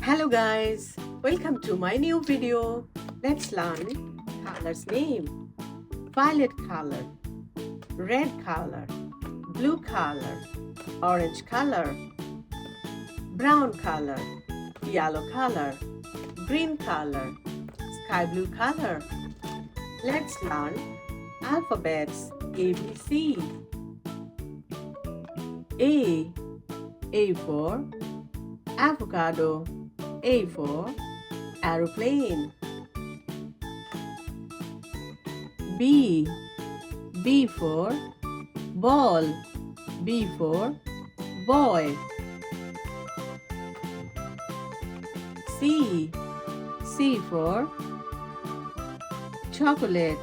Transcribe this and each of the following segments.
Hello guys, welcome to my new video. Let's learn colors name. Violet color, red color, blue color, orange color, brown color, yellow color, green color, sky blue color. Let's learn alphabets ABC. A for avocado. A for aeroplane. B for ball. B for boy. C for chocolate.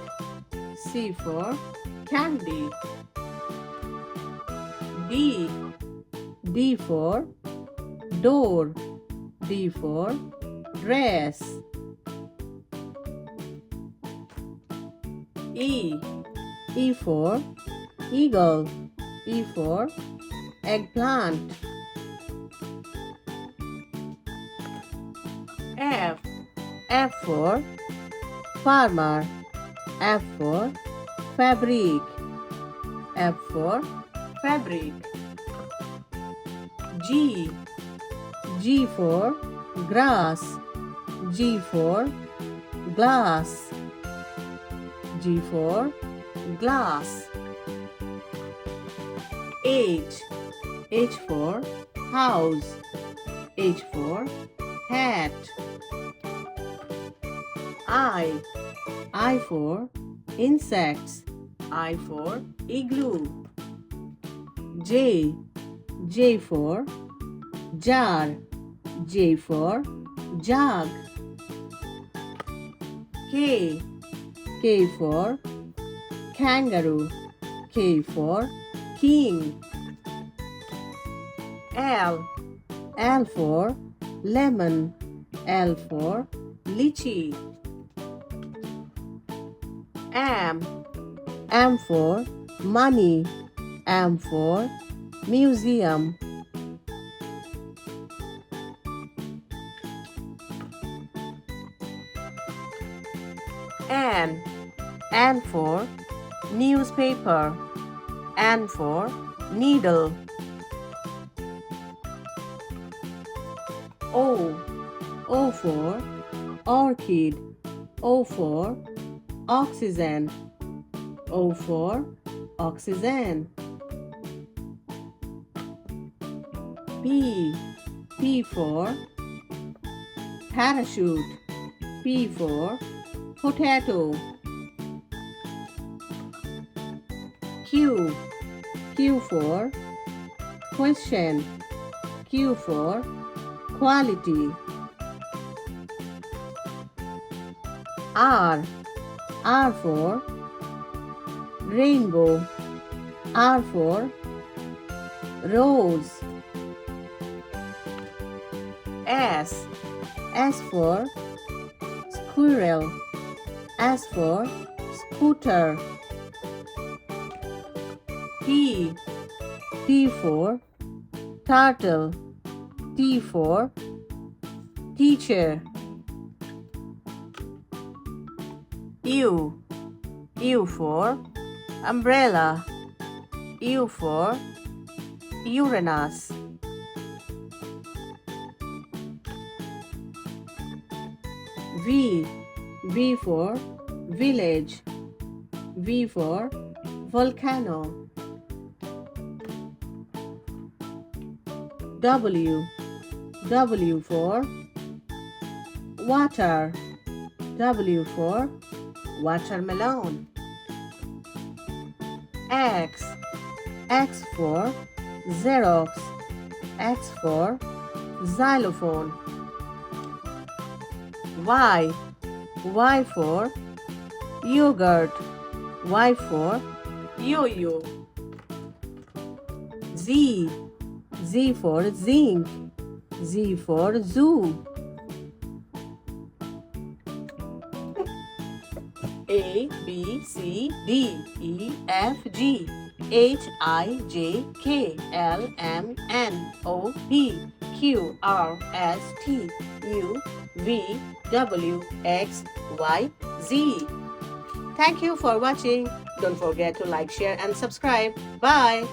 C for candy. D for door. D for dress. E for eagle. E for eggplant. F for farmer. F for fabric. F for fabric. G for grass. G for glass. G for glass. H for house. H for hat. I for insects. I for igloo. J for jar. J for jug. K for kangaroo. K for king. L for lemon. L for lychee. M for money. M for museum. N for newspaper. N for needle. O for orchid. O for oxygen. O for oxygen. P for parachute. P for potato. Q for question. Q for quality. R for rainbow. R for rose. S for squirrel. S for scooter. T for turtle. T for teacher. U for umbrella. U for Uranus. V for village. V for volcano. W for water. W for watermelon. X for Xerox. X for xylophone. Y for yogurt. Y for yo-yo. Z for zinc. Z for zoo. A, B, C, D, E, F, G, H, I, J, K, L, M, N, O, P, Q R S T U V W X Y Z. Thank you for watching. Don't forget to like, share, and subscribe. Bye.